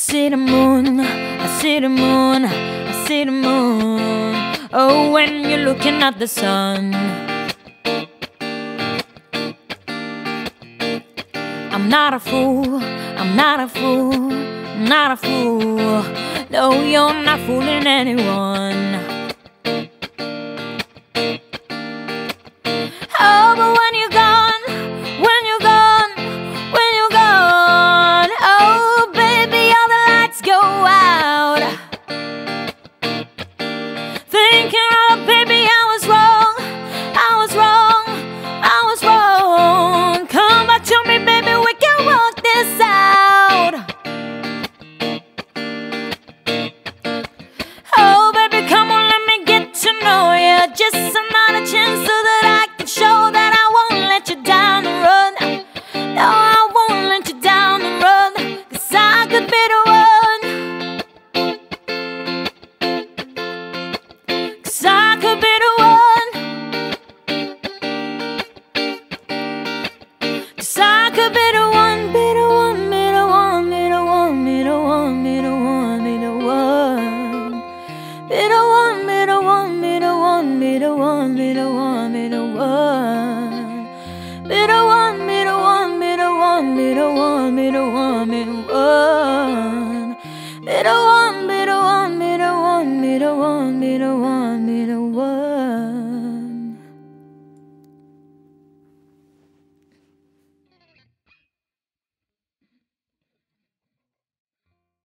see the moon, I see the moon, I see the moon. Oh, when you're looking at the sun. I'm not a fool, I'm not a fool, I'm not a fool. No, you're not fooling anyone. Oh, but when you're gone, when you're gone, when you're gone, oh, baby, all the lights go out. Thinking, oh, baby, I was wrong, I was wrong, I was wrong. Come back to me, baby, we can work this out. Oh, baby, come on, let me get to know you. Just another chance so that I can show that I won't let you down the road. No, I won't let you down the road, 'cause I could be the one. 'Cause I could be the one. 'Cause I could be the one, be the one, be the one, be the one, be the one, be the one, be the one. Be the one, be the one, be the one, be the one, be the one, be the one. Be the one, be the one, be the one, be the one, be the one.